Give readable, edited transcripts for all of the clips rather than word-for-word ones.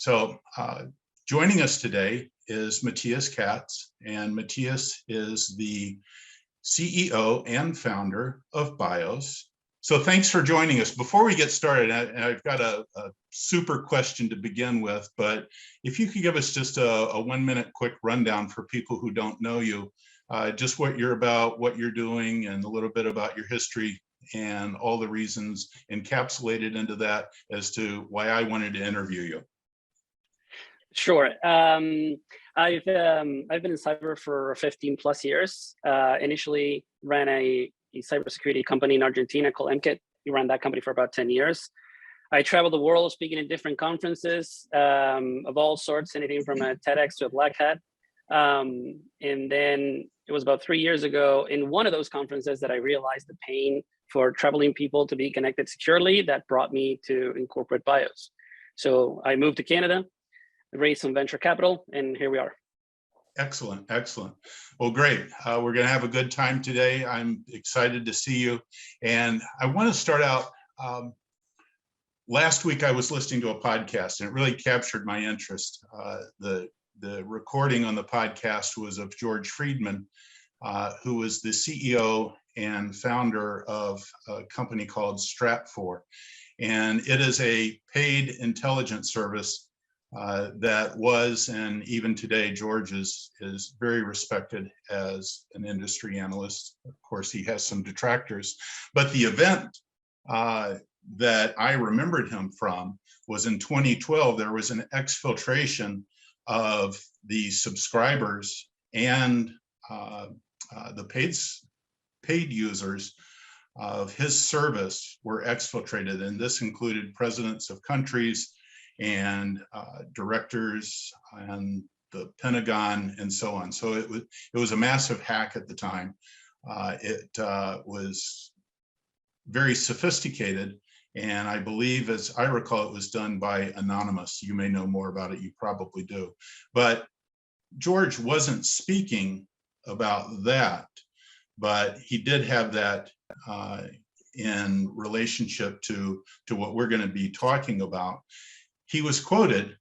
So joining us today is Matthias Katz, and Matthias is the CEO and founder of Byos. So thanks for joining us. Before we get started, I've got a super question to begin with, but if you could give us just a 1 minute quick rundown for people who don't know you, just what you're about, what you're doing, and a little bit about your history and all the reasons encapsulated into that as to why I wanted to interview you. Sure. I've been in cyber for 15 plus years. Initially ran a cybersecurity company in Argentina called MKIT. We ran that company for about 10 years. I traveled the world speaking at different conferences of all sorts, anything from a TEDx to a Black Hat. And then it was about 3 years ago in one of those conferences that I realized the pain for traveling people to be connected securely. That brought me to incorporate Byos. So I moved to Canada, raised some venture capital, and here we are. Excellent, excellent. Well, great. We're going to have a good time today. I'm excited to see you. And I want to start out, last week I was listening to a podcast and it really captured my interest. The recording on the podcast was of George Friedman, who was the CEO and founder of a company called Stratfor. And it is a paid intelligence service that was, and even today, George is very respected as an industry analyst. Of course, he has some detractors, but the event that I remembered him from was in 2012. There was an exfiltration of the subscribers and the paid users of his service were exfiltrated, and this included presidents of countries and directors and the Pentagon and so on. So it was a massive hack at the time. It was very sophisticated, and I believe, as I recall, it was done by anonymous. You may know more about it, you probably do. But George wasn't speaking about that, but he did have that in relationship to what we're going to be talking about. He was quoted,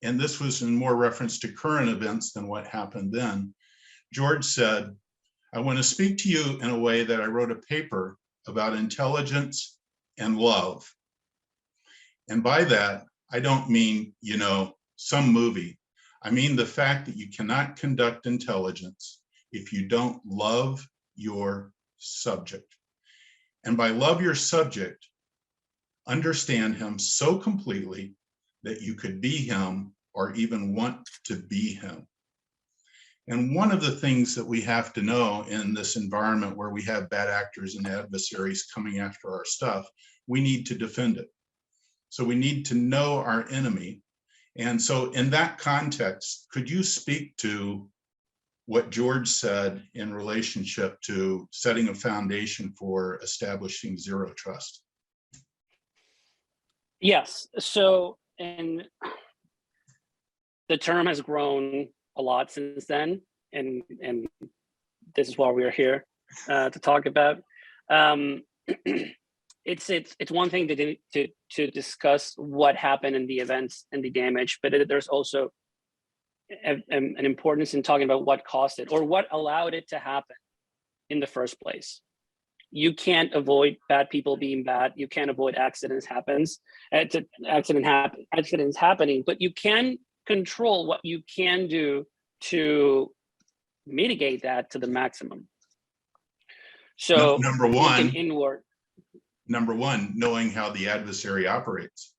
and this was in more reference to current events than what happened then. George said, "I want to speak to you in a way that I wrote a paper about intelligence and love. And by that, I don't mean, you know, some movie. I mean the fact that you cannot conduct intelligence if you don't love your subject. And by love your subject, understand him so completely that you could be him or even want to be him." And one of the things that we have to know in this environment where we have bad actors and adversaries coming after our stuff, we need to defend it. So we need to know our enemy. And so in that context, could you speak to what George said in relationship to setting a foundation for establishing zero trust? Yes. So, and the term has grown a lot since then, and this is why we are here to talk about. It's one thing to discuss what happened in the events and the damage, but there's also an importance in talking about what caused it or what allowed it to happen in the first place. You can't avoid bad people being bad. You can't avoid accidents happening, but you can control what you can do to mitigate that to the maximum. So number one, inward. Number one, knowing how the adversary operates.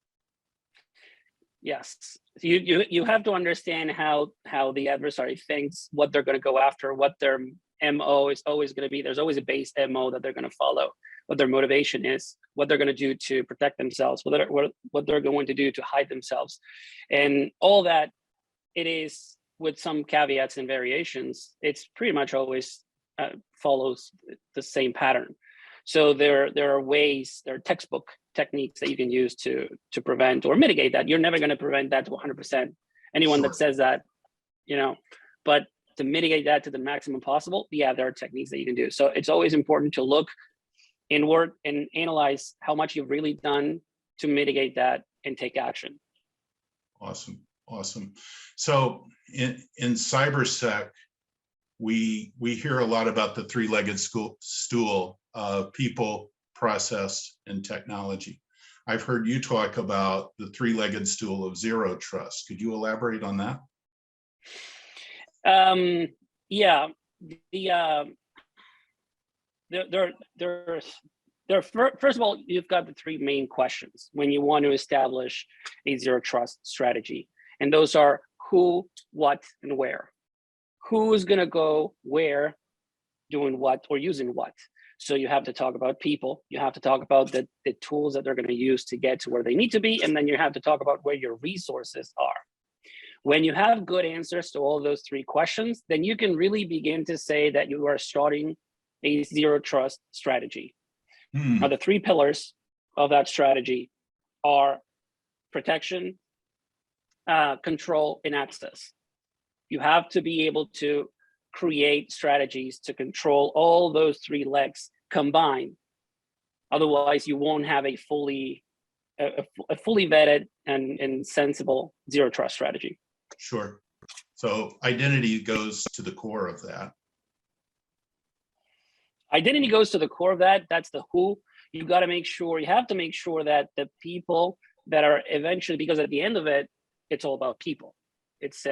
Yes, you have to understand how the adversary thinks, what they're going to go after, what their MO is always going to be. There's always a base MO that they're going to follow, what their motivation is, what they're going to do to protect themselves, what they're going to do to hide themselves. And all that, it is, with some caveats and variations, it's pretty much always follows the same pattern. So there are ways, there are textbook techniques that you can use to prevent or mitigate that. You're never going to prevent that to 100%. Anyone Sure. that says that, you know, but to mitigate that to the maximum possible, yeah, there are techniques that you can do. So it's always important to look inward and analyze how much you've really done to mitigate that and take action. Awesome. Awesome. So in cybersec, we hear a lot about the three-legged stool of people, process, and technology. I've heard you talk about the three-legged stool of zero trust. Could you elaborate on that? Yeah, first of all, you've got the three main questions when you want to establish a zero trust strategy. And those are who, what, and where. Who's going to go where, doing what, or using what. So you have to talk about people. You have to talk about the tools that they're going to use to get to where they need to be. And then you have to talk about where your resources are. When you have good answers to all those three questions, then you can really begin to say that you are starting a zero trust strategy. Now, the three pillars of that strategy are protection, control, and access. You have to be able to create strategies to control all those three legs combined. Otherwise, you won't have a fully vetted and sensible zero trust strategy. Sure. So identity goes to the core of that. Identity goes to the core of that. That's the who. You have to make sure that the people that are eventually, because at the end of it, it's all about people. It's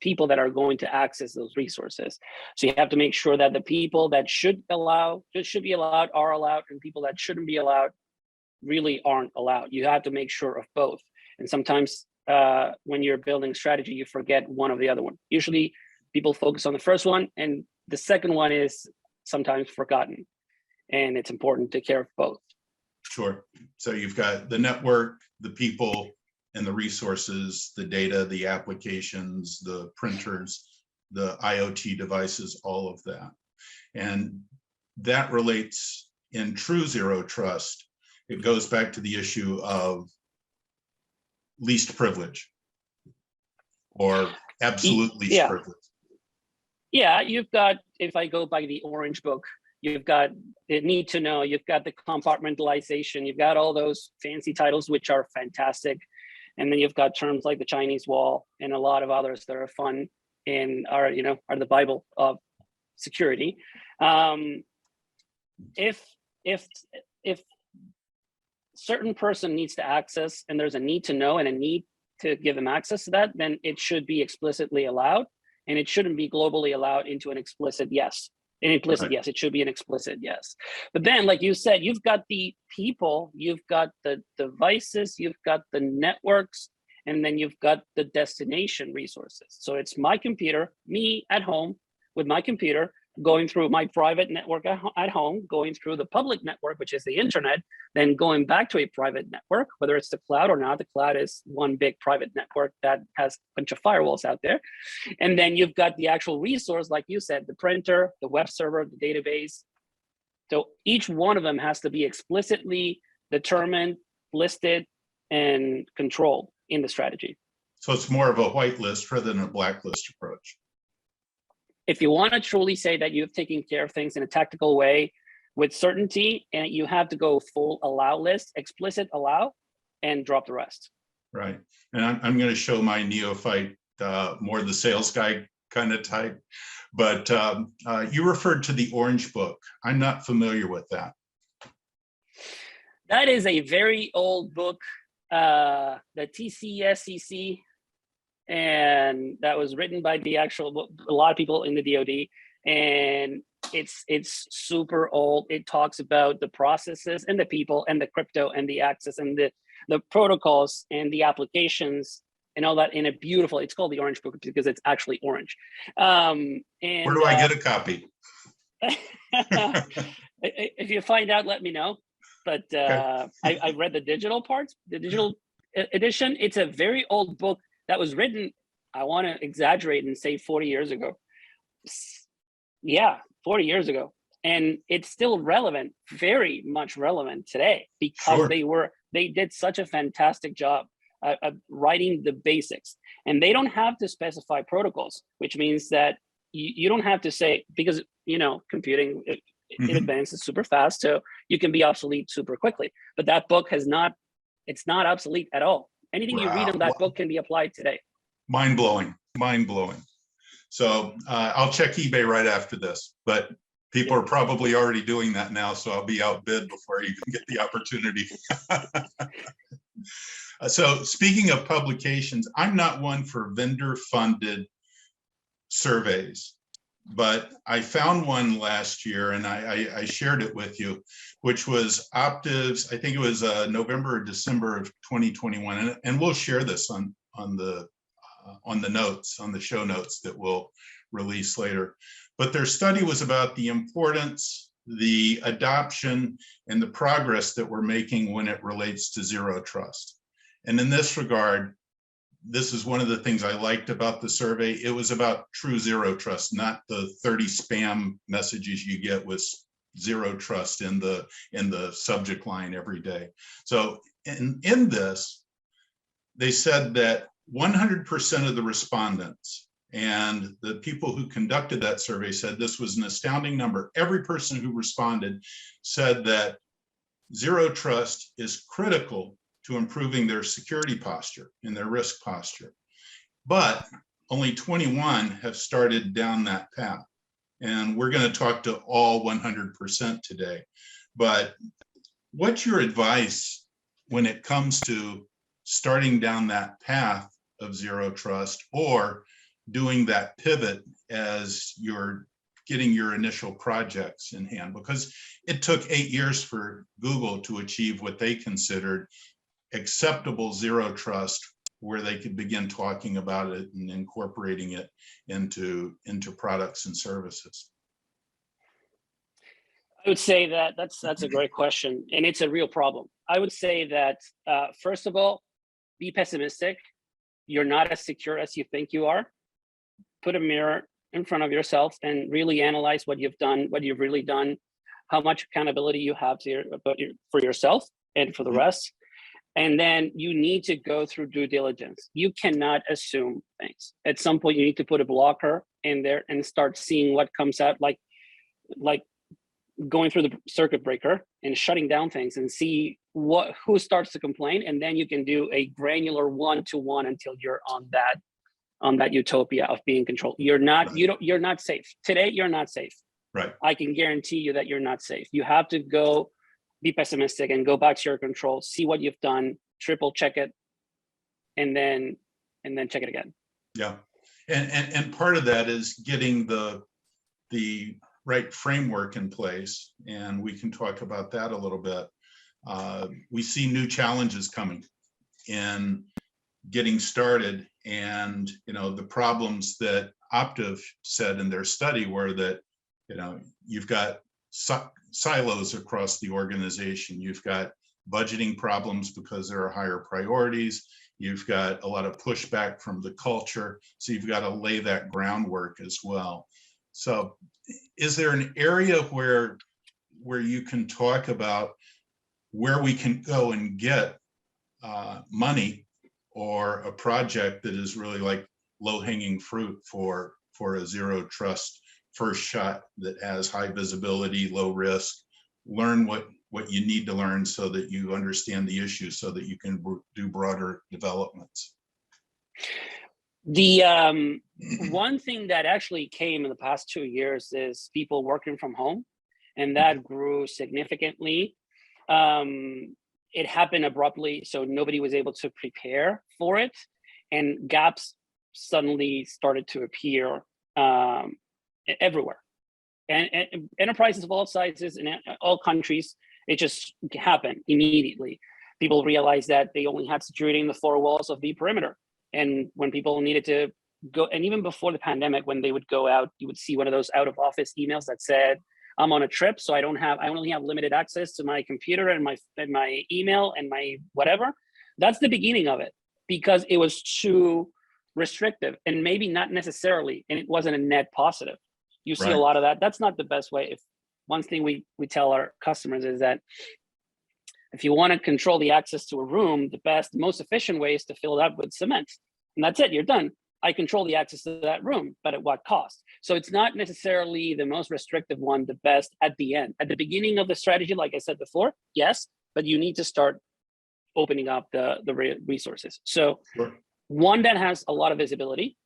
people that are going to access those resources. So you have to make sure that the people that should be allowed are allowed, and people that shouldn't be allowed really aren't allowed. You have to make sure of both. And sometimes when you're building strategy, you forget one of the other one. Usually people focus on the first one, and the second one is sometimes forgotten. And it's important to care of both. Sure. So you've got the network, the people, and the resources, the data, the applications, the printers, the IoT devices, all of that. And that relates in true zero trust. It goes back to the issue of least privilege or absolute least privilege. Yeah, you've got, if I go by the Orange book, you've got the need to know, you've got the compartmentalization, you've got all those fancy titles, which are fantastic. And then you've got terms like the Chinese wall and a lot of others that are fun and are the Bible of security. If certain person needs to access and there's a need to know and a need to give them access to that, then it should be explicitly allowed, and it shouldn't be globally allowed into an explicit yes. An implicit yes, it should be an explicit yes. But then, like you said, you've got the people, you've got the devices, you've got the networks, and then you've got the destination resources. So it's my computer, me at home with my computer, going through my private network at home, going through the public network, which is the internet, then going back to a private network, whether it's the cloud or not. The cloud is one big private network that has a bunch of firewalls out there. And then you've got the actual resource, like you said, the printer, the web server, the database. So each one of them has to be explicitly determined, listed, and controlled in the strategy. So it's more of a whitelist rather than a blacklist approach. If you want to truly say that you've taken care of things in a tactical way with certainty, and you have to go full allow list, explicit allow, and drop the rest. Right. And I'm going to show my neophyte, more the sales guy kind of type. But you referred to the Orange book. I'm not familiar with that. That is a very old book, the TCSCC. And that was written by a lot of people in the DoD, and it's super old. It talks about the processes and the people and the crypto and the access and the protocols and the applications and all that in a beautiful. It's called the Orange Book because it's actually orange. And where do I get a copy? If you find out, let me know. But okay. I read the digital parts, the digital edition. It's a very old book that was written, I want to exaggerate and say 40 years ago. Yeah, 40 years ago. And it's still relevant, very much relevant today, because sure. they did such a fantastic job of writing the basics. And they don't have to specify protocols, which means that you don't have to say, because, computing, it advances super fast, so you can be obsolete super quickly. But that book it's not obsolete at all. Anything you read in that book can be applied today. Mind blowing, mind blowing. So I'll check eBay right after this, but people are probably already doing that now, so I'll be outbid before I even get the opportunity. So speaking of publications, I'm not one for vendor-funded surveys, but I found one last year and I shared it with you, which was Optive's, I think it was November or December of 2021, and we'll share this on the notes, on the show notes that we'll release later. But their study was about the importance, the adoption, and the progress that we're making when it relates to zero trust. And in this regard, this is one of the things I liked about the survey. It was about true zero trust, not the 30 spam messages you get with zero trust in the subject line every day. So in this, they said that 100% of the respondents and the people who conducted that survey said this was an astounding number. Every person who responded said that zero trust is critical to improving their security posture and their risk posture. But only 21 have started down that path. And we're going to talk to all 100% today. But what's your advice when it comes to starting down that path of zero trust or doing that pivot as you're getting your initial projects in hand? Because it took 8 years for Google to achieve what they considered acceptable zero trust, where they could begin talking about it and incorporating it into products and services. I would say that that's a great question, and it's a real problem. I would say that first of all, be pessimistic. You're not as secure as you think you are. Put a mirror in front of yourself and really analyze what you've done, what you've really done, how much accountability you have for yourself and for the rest. And then you need to go through due diligence. You cannot assume things. At some point, you need to put a blocker in there and start seeing what comes out, like going through the circuit breaker and shutting down things and see who starts to complain. And then you can do a granular one-to-one until you're on that utopia of being controlled. You're not safe. Today, you're not safe. Right. I can guarantee you that you're not safe. You have to go be pessimistic and go back to your control, see what you've done, triple check it, and then check it again. Yeah. And part of that is getting the right framework in place. And we can talk about that a little bit. We see new challenges coming in getting started, and the problems that Optive said in their study were that you've got silos across the organization. You've got budgeting problems because there are higher priorities. You've got a lot of pushback from the culture. So you've got to lay that groundwork as well. So is there an area where you can talk about where we can go and get money or a project that is really like low-hanging fruit for a zero trust first shot that has high visibility, low risk? Learn what you need to learn so that you understand the issue so that you can do broader developments. The one thing that actually came in the past 2 years is people working from home, and that grew significantly. It happened abruptly, so nobody was able to prepare for it, and gaps suddenly started to appear everywhere. And enterprises of all sizes in all countries, it just happened immediately. People realized that they only had security in the four walls of the perimeter. And when people needed to go, and even before the pandemic, when they would go out, you would see one of those out of office emails that said, I'm on a trip, so I only have limited access to my computer and my email and my whatever. That's the beginning of it, because it was too restrictive, and maybe not necessarily, and it wasn't a net positive. You see a lot of that. That's not the best way. If one thing we tell our customers is that if you want to control the access to a room, the most efficient way is to fill it up with cement. And that's it, you're done. I control the access to that room, but at what cost? So it's not necessarily the most restrictive one, the best at the end. At the beginning of the strategy, like I said before, yes, but you need to start opening up the resources. So Sure. one that has a lot of visibility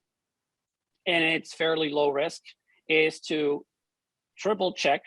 and it's fairly low risk is to triple check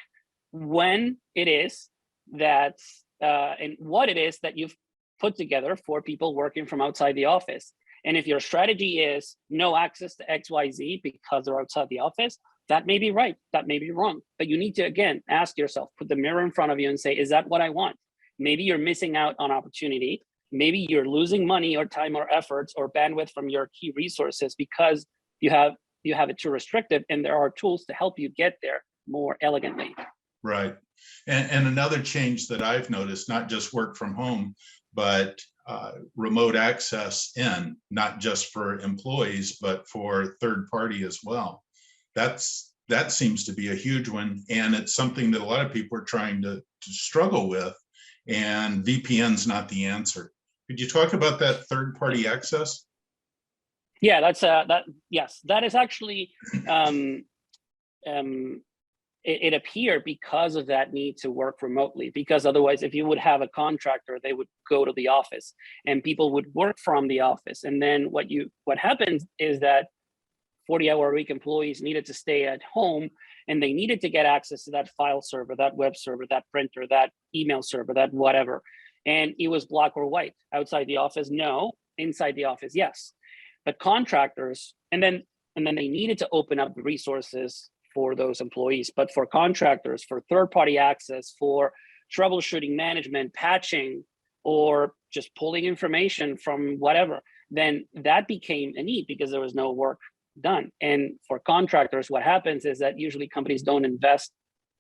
when it is that and what it is that you've put together for people working from outside the office. And if your strategy is no access to XYZ because they're outside the office, that may be right, that may be wrong. But you need to, again, ask yourself, put the mirror in front of you and say, is that what I want? Maybe you're missing out on opportunity. Maybe you're losing money or time or efforts or bandwidth from your key resources because you have it too restrictive, and there are tools to help you get there more elegantly. Right. And another change that I've noticed, not just work from home, but remote access in, not just for employees, but for third party as well. That seems to be a huge one. And it's something that a lot of people are trying to struggle with. And VPN's not the answer. Could you talk about that third party access? Yeah, yes, that is actually it appeared because of that need to work remotely, because otherwise if you would have a contractor, they would go to the office and people would work from the office. And then what happens is that 40-hour-a-week employees needed to stay at home and they needed to get access to that file server, that web server, that printer, that email server, that whatever. And it was black or white. Outside the office, no. Inside the office, yes. But contractors, and then they needed to open up the resources for those employees. But for contractors, for third-party access, for troubleshooting, management, patching, or just pulling information from whatever, then that became a need because there was no work done. And for contractors, what happens is that usually companies don't invest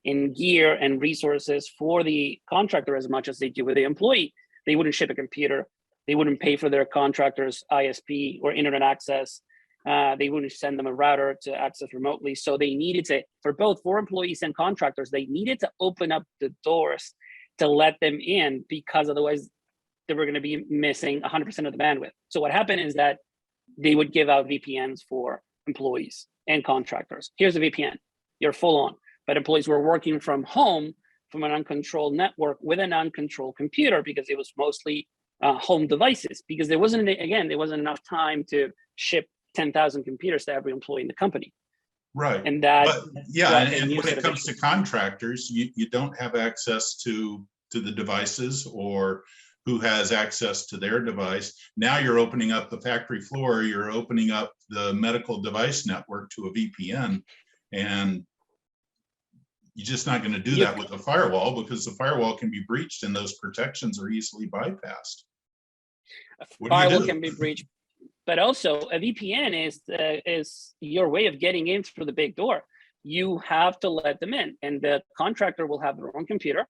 in gear and resources for the contractor as much as they do with the employee. They wouldn't ship a computer. They wouldn't pay for their contractors ISP or internet access. They wouldn't send them a router to access remotely. So they needed to, for employees and contractors, they needed to open up the doors to let them in, because otherwise they were going to be missing 100% of the bandwidth. So what happened is that they would give out VPNs for employees and contractors. Here's a VPN, you're full on. But employees were working from home from an uncontrolled network with an uncontrolled computer because it was mostly home devices, because there wasn't enough time to ship 10,000 computers to every employee in the company. Right. And that, but yeah, and when it comes to contractors, you don't have access to the devices or who has access to their device. Now you're opening up the factory floor, you're opening up the medical device network to a VPN, and you're just not going to do that with a firewall, because the firewall can be breached and those protections are easily bypassed. A firewall can be breached, but also a VPN is your way of getting in through the big door. You have to let them in, and the contractor will have their own computer,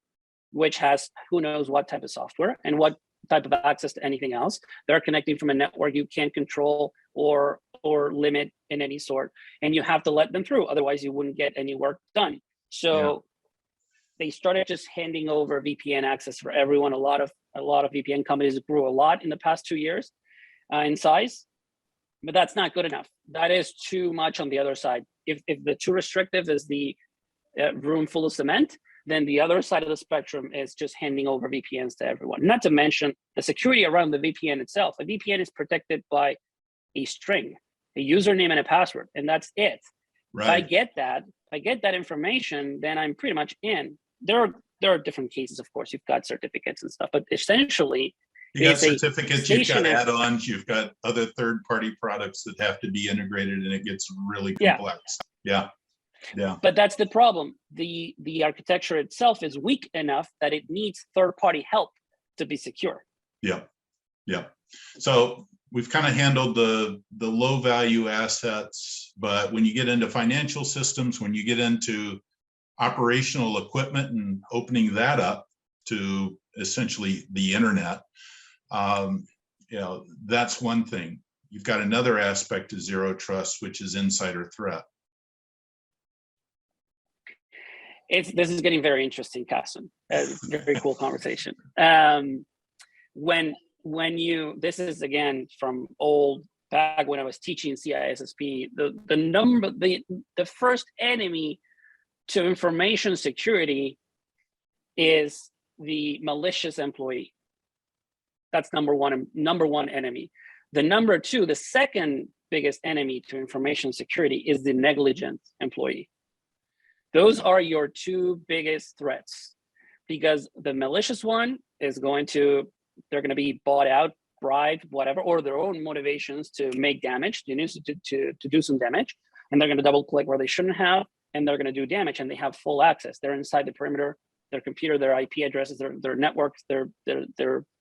which has who knows what type of software and what type of access to anything else. They're connecting from a network you can't control or limit in any sort, and you have to let them through. Otherwise, you wouldn't get any work done. So they started just handing over VPN access for everyone. A lot of VPN companies grew a lot in the past 2 years in size, but that's not good enough. That is too much on the other side. If the too restrictive is the room full of cement, then the other side of the spectrum is just handing over VPNs to everyone. Not to mention the security around the VPN itself. A VPN is protected by a string, a username and a password, and that's it. Right. If I get that information, then I'm pretty much in. There are different cases, of course. You've got certificates and stuff, but essentially, you got certificates, you've got add-ons, you've got other third-party products that have to be integrated, and it gets really complex. Yeah. But that's the problem. The architecture itself is weak enough that it needs third-party help to be secure. Yeah. So we've kind of handled the low-value assets, but when you get into financial systems, when you get into operational equipment and opening that up to essentially the internet, that's one thing. You've got another aspect of zero trust, which is insider threat. This is getting very interesting, Carson. Very cool conversation. This is again from back when I was teaching CISSP, the first enemy to information security is the malicious employee. That's number one enemy. The number two, the second biggest enemy to information security is the negligent employee. Those are your two biggest threats, because the malicious one is they're going to be bought out, bribed, whatever, or their own motivations to make damage, to do some damage, and they're going to double click where they shouldn't have, and they're going to do damage, and they have full access. They're inside the perimeter, their computer, their IP addresses, their networks, their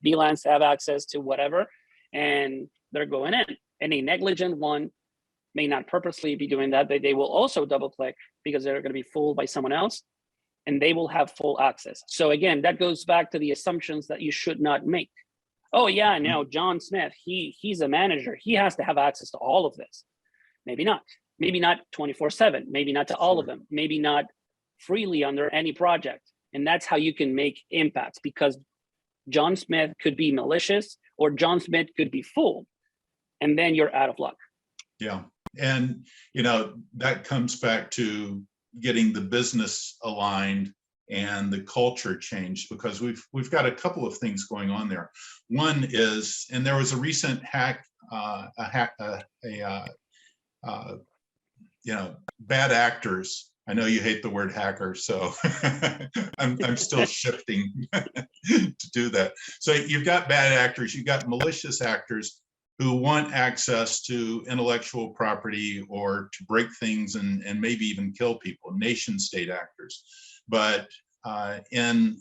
VLANs have access to whatever, and they're going in. And a negligent one may not purposely be doing that, but they will also double click because they're going to be fooled by someone else, and they will have full access. So again, that goes back to the assumptions that you should not make. Oh yeah, no, John Smith, he's a manager. He has to have access to all of this. Maybe not. Maybe not 24/7. Maybe not to all of them. Maybe not freely under any project. And that's how you can make impacts, because John Smith could be malicious or John Smith could be fooled, and then you're out of luck. Yeah. And, that comes back to getting the business aligned and the culture changed, because we've got a couple of things going on there. One is, and there was a recent hack, bad actors. I know you hate the word hacker, so I'm still shifting to do that. So you've got bad actors, you've got malicious actors who want access to intellectual property or to break things and maybe even kill people, nation state actors. But in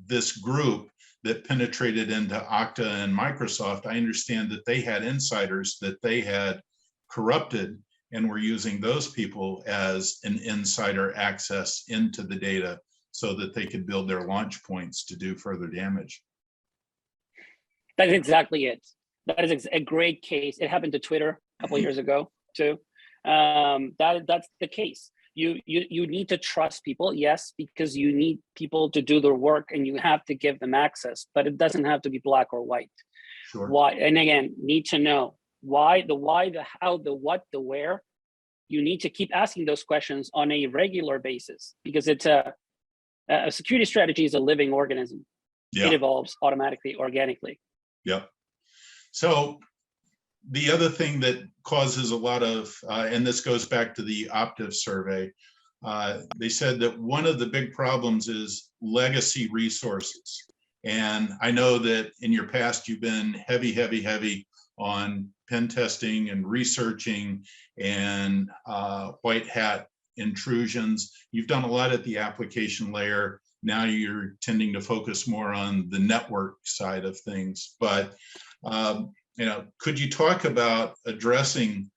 this group that penetrated into Okta and Microsoft, I understand that they had insiders that they had corrupted and were using those people as an insider access into the data so that they could build their launch points to do further damage. That's exactly it. That is a great case. It happened to Twitter a couple of years ago too. That's the case. You need to trust people, yes, because you need people to do their work and you have to give them access, but it doesn't have to be black or white. Sure. Why? And again, need to know why, the how, the what, the where. You need to keep asking those questions on a regular basis, because it's a security strategy is a living organism. Yeah. It evolves automatically, organically. Yep. So the other thing that causes a lot of, and this goes back to the Optiv survey, they said that one of the big problems is legacy resources. And I know that in your past, you've been heavy on pen testing and researching and white hat intrusions. You've done a lot at the application layer. Now you're tending to focus more on the network side of things. But could you talk about addressing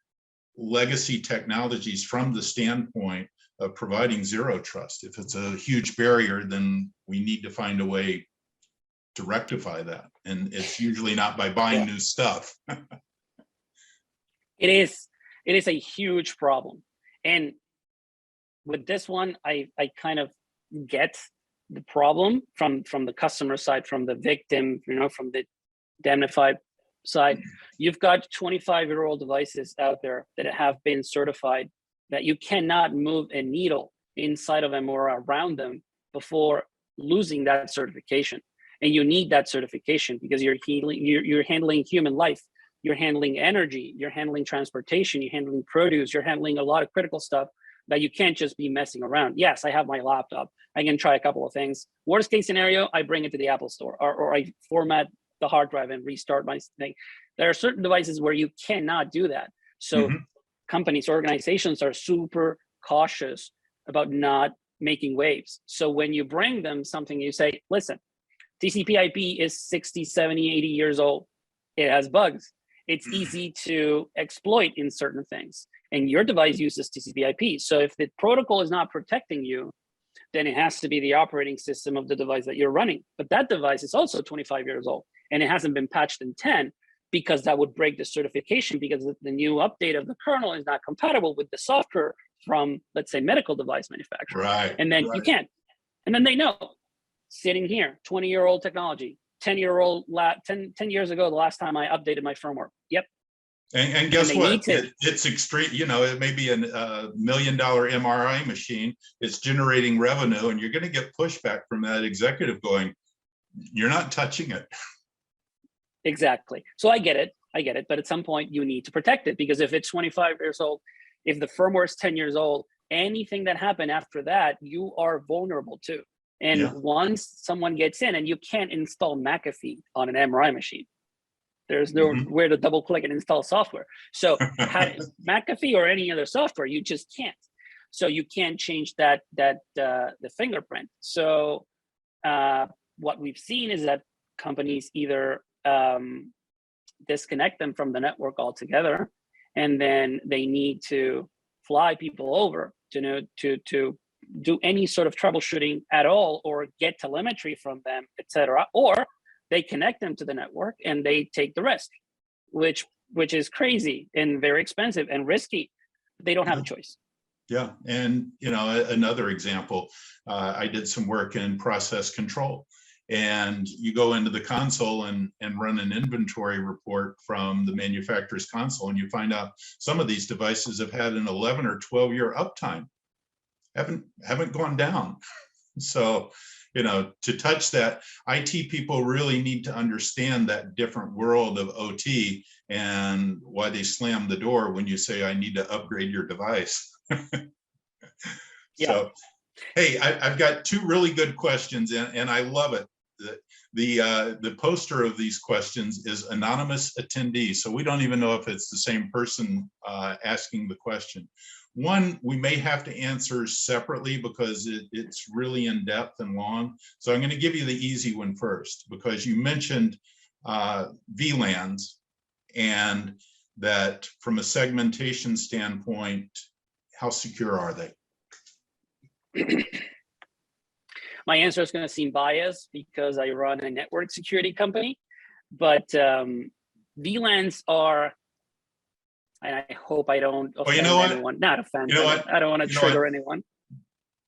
legacy technologies from the standpoint of providing zero trust? If it's a huge barrier, then we need to find a way to rectify that. And it's usually not by buying new stuff. It is a huge problem. And with this one, I kind of get the problem from the customer side, from the victim, from the damnified side. You've got 25-year-old devices out there that have been certified that you cannot move a needle inside of them or around them before losing that certification. And you need that certification because you're handling human life, you're handling energy, you're handling transportation, you're handling produce, you're handling a lot of critical stuff that you can't just be messing around. Yes, I have my laptop. I can try a couple of things. Worst case scenario, I bring it to the Apple store or I format the hard drive and restart my thing. There are certain devices where you cannot do that. So companies, organizations are super cautious about not making waves. So when you bring them something, you say, listen, TCP/IP is 60, 70, 80 years old. It has bugs. It's easy to exploit in certain things. And your device uses TCP/IP. So if the protocol is not protecting you, then it has to be the operating system of the device that you're running. But that device is also 25 years old and it hasn't been patched in 10 because that would break the certification because the new update of the kernel is not compatible with the software from, let's say, medical device manufacturer. Right. And then you can't. And then they know, sitting here, 20-year-old technology, 10 years ago, the last time I updated my firmware. Yep. And guess what? It's extreme. It may be a $1 million MRI machine. It's generating revenue, and you're going to get pushback from that executive going, "You're not touching it." Exactly. So I get it. But at some point you need to protect it, because if it's 25 years old, if the firmware is 10 years old, anything that happened after that, you are vulnerable to. And Yeah. once someone gets in, and you can't install McAfee on an MRI machine. There's nowhere to double click and install software. So McAfee or any other software, you just can't. So you can't change the fingerprint. So what we've seen is that companies either disconnect them from the network altogether, and then they need to fly people over to do any sort of troubleshooting at all, or get telemetry from them, etc. Or they connect them to the network and they take the risk, which is crazy and very expensive and risky. They don't have a choice. Yeah, and another example, I did some work in process control, and you go into the console and run an inventory report from the manufacturer's console, and you find out some of these devices have had an 11 or 12-year uptime, haven't gone down. So, to touch that, IT people really need to understand that different world of OT and why they slam the door when you say, I need to upgrade your device. Yeah. So, hey, I've got two really good questions, and I love it. The poster of these questions is anonymous attendee, so we don't even know if it's the same person asking the question. One, we may have to answer separately because it's really in depth and long. So I'm going to give you the easy one first, because you mentioned VLANs, and that from a segmentation standpoint, how secure are they? My answer is going to seem biased because I run a network security company, but VLANs are, and I hope I don't offend anyone. Not offend. I don't want to trigger anyone.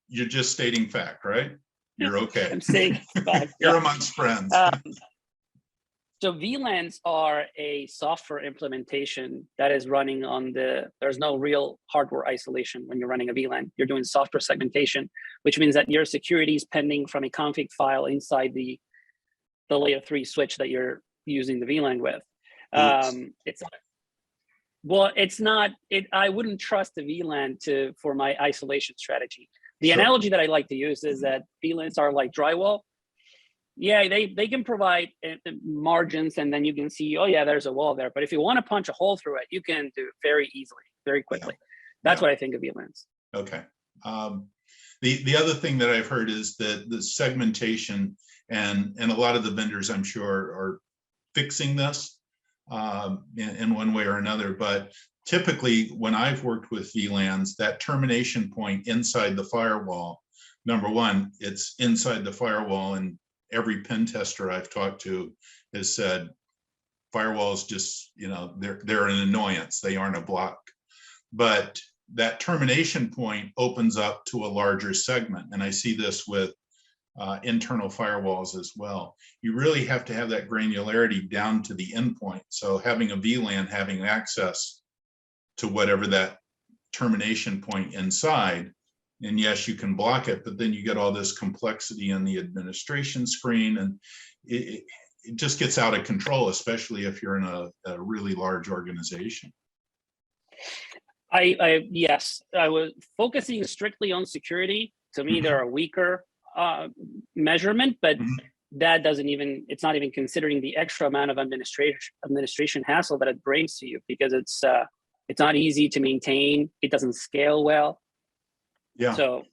You're just stating fact, right? You're okay. I'm saying fact. You're amongst friends. So VLANs are a software implementation that is running on there's no real hardware isolation when you're running a VLAN. You're doing software segmentation, which means that your security is pending from a config file inside the layer 3 switch that you're using the VLAN with. It's not. I wouldn't trust the VLAN for my isolation strategy. The analogy that I like to use is that VLANs are like drywall. Yeah, they can provide margins, and then you can see, oh yeah, there's a wall there. But if you want to punch a hole through it, you can do it very easily, very quickly. Yeah. That's what I think of VLANs. Okay. The other thing that I've heard is that the segmentation, and a lot of the vendors, I'm sure, are fixing this in one way or another. But typically, when I've worked with VLANs, that termination point inside the firewall, number one, it's inside the firewall, and every pen tester I've talked to has said firewalls just, they're an annoyance. They aren't a block. But that termination point opens up to a larger segment. And I see this with internal firewalls as well. You really have to have that granularity down to the endpoint. So having a VLAN having access to whatever that termination point inside, and yes, you can block it, but then you get all this complexity in the administration screen, and it just gets out of control, especially if you're in a really large organization. Yes, I was focusing strictly on security. To me, they're a weaker measurement, but that it's not even considering the extra amount of administration hassle that it brings to you, because it's not easy to maintain. It doesn't scale well. Yeah. So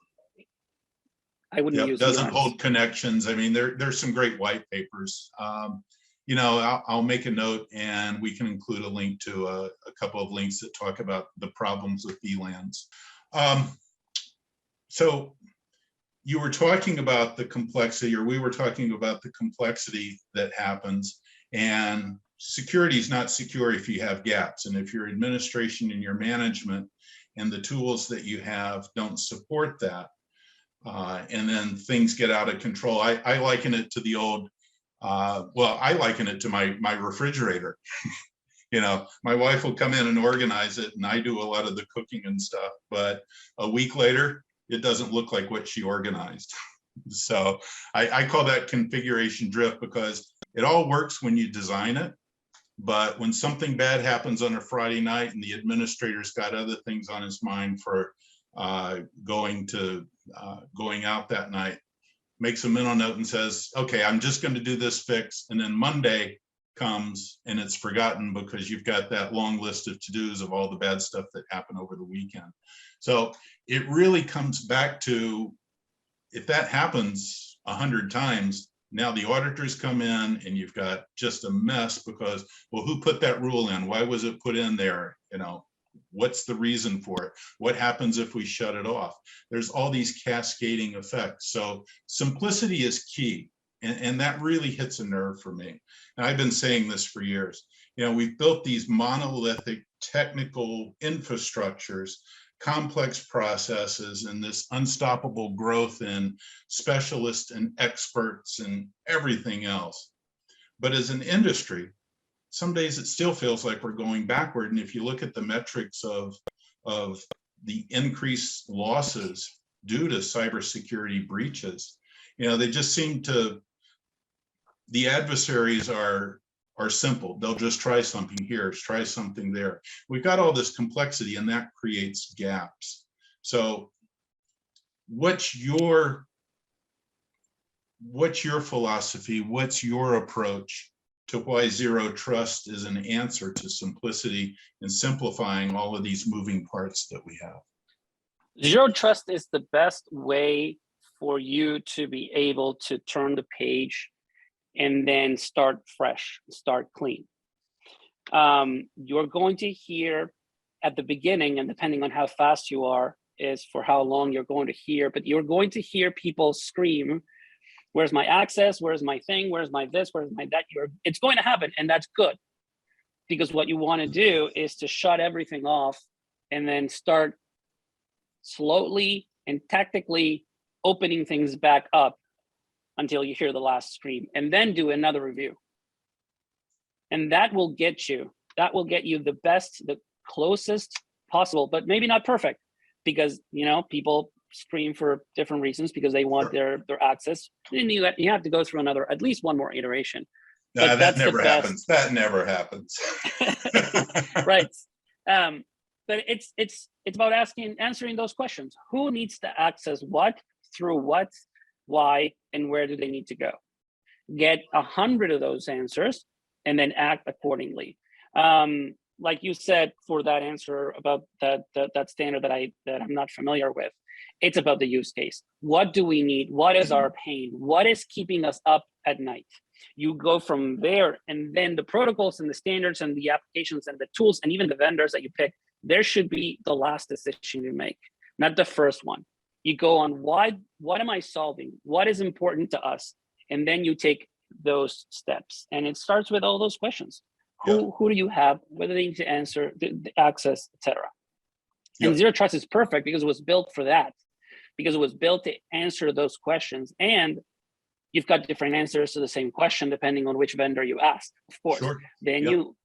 I wouldn't use it. Doesn't hold connections. I mean, there's some great white papers. I'll make a note, and we can include a link to a couple of links that talk about the problems with VLANs. So you were talking about the complexity, or we were talking about the complexity that happens, and security is not secure if you have gaps. And if your administration and your management and the tools that you have don't support that, and then things get out of control. I liken it to the old, I liken it to my refrigerator. My wife will come in and organize it, and I do a lot of the cooking and stuff, but a week later, it doesn't look like what she organized. So I call that configuration drift, because it all works when you design it. But when something bad happens on a Friday night and the administrator's got other things on his mind for going out that night, makes a mental note and says, okay, I'm just going to do this fix. And then Monday comes and it's forgotten because you've got that long list of to-dos of all the bad stuff that happened over the weekend. So it really comes back to, if that happens 100 times, now the auditors come in and you've got just a mess because, well, who put that rule in? Why was it put in there? You know, what's the reason for it? What happens if we shut it off? There's all these cascading effects. So simplicity is key. And that really hits a nerve for me. And I've been saying this for years. You know, we've built these monolithic technical infrastructures, complex processes, and this unstoppable growth in specialists and experts and everything else. But as an industry, some days it still feels like we're going backward. And if you look at the metrics of the increased losses due to cybersecurity breaches, you know, they just seem to, the adversaries are simple. They'll just try something here, try something there. We've got all this complexity and that creates gaps. So what's your philosophy? What's your approach to why zero trust is an answer to simplicity and simplifying all of these moving parts that we have? Zero trust is the best way for you to be able to turn the page and then start fresh, start clean. You're going to hear at the beginning, and depending on how fast you are, is for how long you're going to hear, but you're going to hear people scream, where's my access? Where's my thing? Where's my this? Where's my that? It's going to happen, and that's good. Because what you want to do is to shut everything off and then start slowly and tactically opening things back up until you hear the last scream, and then do another review. And that will get you the best, the closest possible, but maybe not perfect, because, you know, people scream for different reasons because they want their access. And you have to go through at least one more iteration. That never happens. That never happens. Right. But it's about answering those questions. Who needs to access what, through what, why, and where do they need to go? Get 100 of those answers and then act accordingly. Like you said, for that answer about that standard that I'm not familiar with, it's about the use case. What do we need? What is our pain? What is keeping us up at night? You go from there, and then the protocols and the standards and the applications and the tools and even the vendors that you pick, there should be the last decision you make, not the first one. You go on, what am I solving? What is important to us? And then you take those steps. And it starts with all those questions. Who do you have? What do they need to answer, the access, etc. And Zero Trust is perfect because it was built for that, because it was built to answer those questions. And you've got different answers to the same question depending on which vendor you ask, of course. Sure. Then you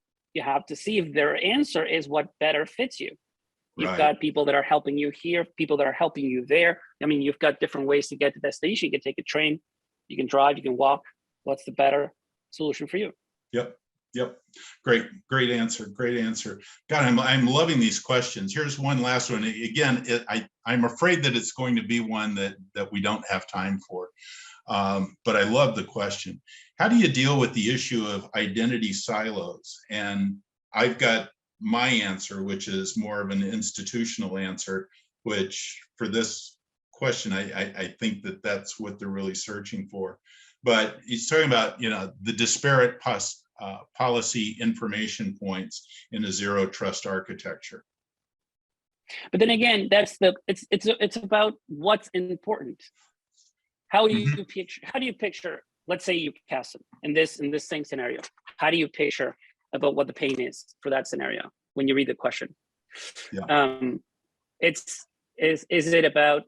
have to see if their answer is what better fits you. You've got people that are helping you here, people that are helping you there. I mean, you've got different ways to get to the destination. You can take a train, you can drive, you can walk. What's the better solution for you? Yep. Great answer. God, I'm loving these questions. Here's one last one. Again, I'm afraid that it's going to be one that we don't have time for. But I love the question. How do you deal with the issue of identity silos? And I've got my answer, which is more of an institutional answer, which for this question, I think that's what they're really searching for. But he's talking about, you know, the disparate policy information points in a zero trust architecture. But then again, it's about what's important. How do you picture, let's say you cast it in this same scenario. How do you picture about what the pain is for that scenario when you read the question? Is it about,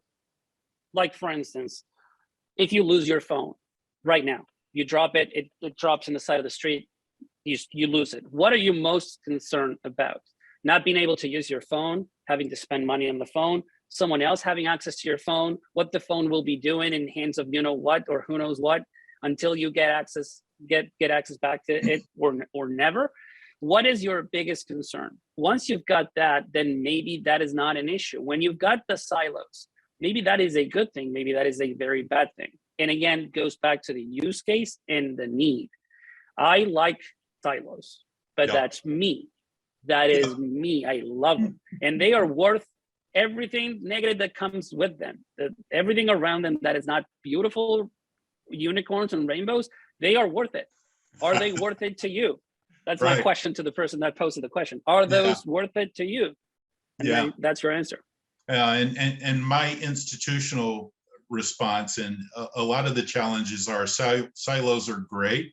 like, for instance, if you lose your phone right now, you drop it, it drops in the side of the street, you lose it. What are you most concerned about? Not being able to use your phone, having to spend money on the phone, someone else having access to your phone, what the phone will be doing in hands of you know what or who knows what until you get access get access back to it or never. What is your biggest concern? Once you've got that, then maybe that is not an issue. When you've got the silos, maybe that is a good thing, maybe that is a very bad thing. And again, it goes back to the use case and the need. I like silos, but that's me. That is me. I love them. And they are worth everything negative that comes with them. Everything around them that is not beautiful unicorns and rainbows, they are worth it. Are they worth it to you? That's my question to the person that posted the question. Are those worth it to you? And that's your answer. And my institutional response, and a lot of the challenges are silos are great,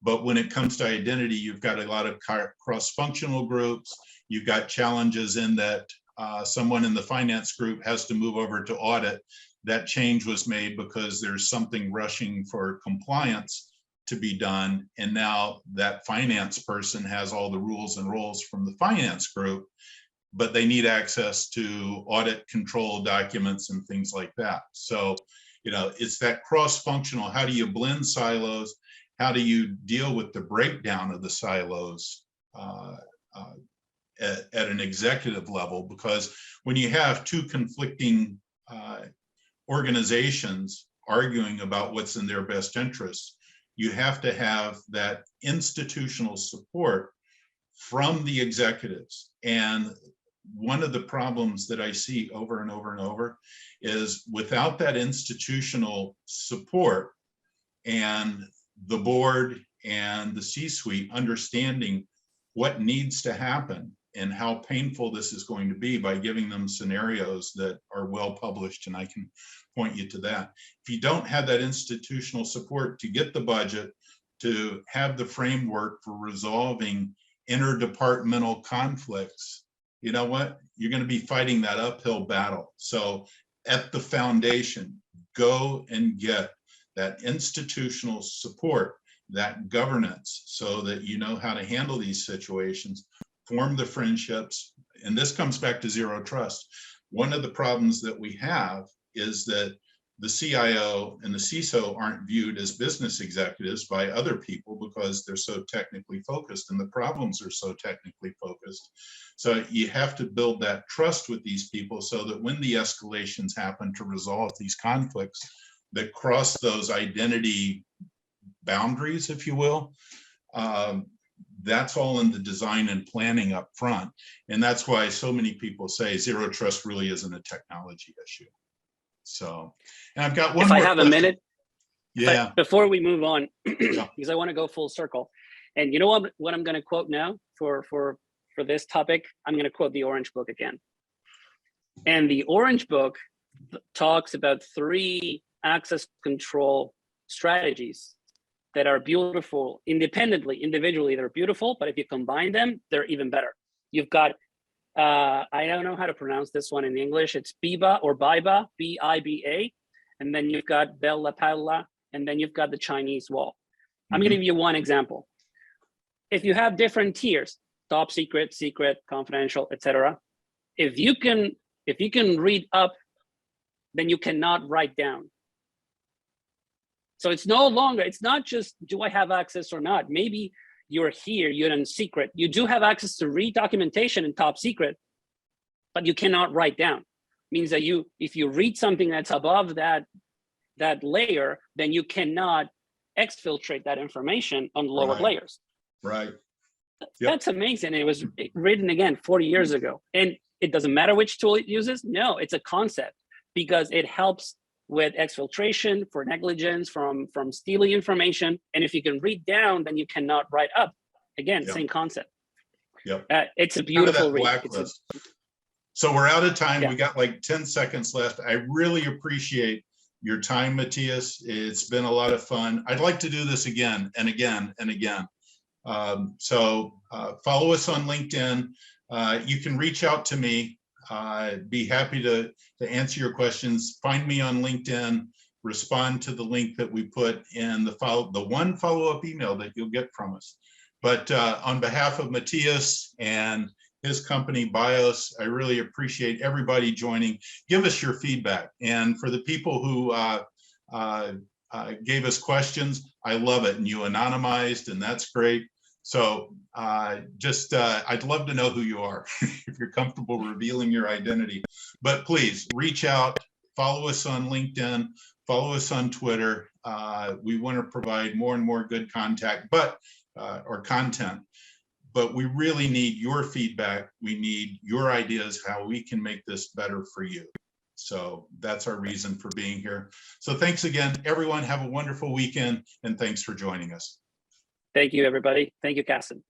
but when it comes to identity, you've got a lot of cross-functional groups. You've got challenges in that someone in the finance group has to move over to audit. That change was made because there's something rushing for compliance to be done. And now that finance person has all the rules and roles from the finance group, but they need access to audit control documents and things like that. So, it's that cross-functional, how do you blend silos? How do you deal with the breakdown of the silos at an executive level? Because when you have two conflicting organizations arguing about what's in their best interest, you have to have that institutional support from the executives. And one of the problems that I see over and over and over is without that institutional support and the board and the C-suite understanding what needs to happen and how painful this is going to be by giving them scenarios that are well published, and I can point you to that. If you don't have that institutional support to get the budget, to have the framework for resolving interdepartmental conflicts, you know what? You're going to be fighting that uphill battle. So at the foundation, go and get that institutional support, that governance, so that you know how to handle these situations, form the friendships. And this comes back to zero trust. One of the problems that we have is that the CIO and the CISO aren't viewed as business executives by other people because they're so technically focused and the problems are so technically focused. So you have to build that trust with these people so that when the escalations happen to resolve these conflicts that cross those identity boundaries, if you will, that's all in the design and planning up front. And that's why so many people say zero trust really isn't a technology issue. So, and I've got one more. If I have a minute, yeah. Before we move on, because I want to go full circle. And you know what I'm going to quote now for this topic? I'm going to quote the Orange Book again. And the Orange Book talks about 3 access control strategies that are beautiful independently, individually, they're beautiful, but if you combine them, they're even better. You've got, I don't know how to pronounce this one in English. It's BIBA or BIBA, B-I-B-A. And then you've got Bella Padula, and then you've got the Chinese wall. I'm gonna give you one example. If you have different tiers, top secret, secret, confidential, etc. If you can read up, then you cannot write down. So it's no longer, it's not just, do I have access or not? Maybe you're here, you're in secret. You do have access to read documentation in top secret, but you cannot write down. Means that if you read something that's above that layer, then you cannot exfiltrate that information on lower layers. Right. Yep. That's amazing. It was written again 40 years ago. And it doesn't matter which tool it uses. No, it's a concept because it helps with exfiltration, for negligence, from stealing information. And if you can read down, then you cannot write up. Again, same concept. Yep. It's a beautiful read. So we're out of time. We got like 10 seconds left. I really appreciate your time, Matthias. It's been a lot of fun. I'd like to do this again and again and again. So follow us on LinkedIn. You can reach out to me. I'd be happy to answer your questions. Find me on LinkedIn, respond to the link that we put in the one follow-up email that you'll get from us. But on behalf of Matthias and his company, Byos, I really appreciate everybody joining. Give us your feedback. And for the people who gave us questions. I love it. And you anonymized, and that's great. So I'd love to know who you are if you're comfortable revealing your identity. But please reach out, follow us on LinkedIn, follow us on Twitter. We want to provide more and more good content, but we really need your feedback. We need your ideas how we can make this better for you. So that's our reason for being here. So thanks again, everyone. Have a wonderful weekend, and thanks for joining us. Thank you, everybody. Thank you, Casson.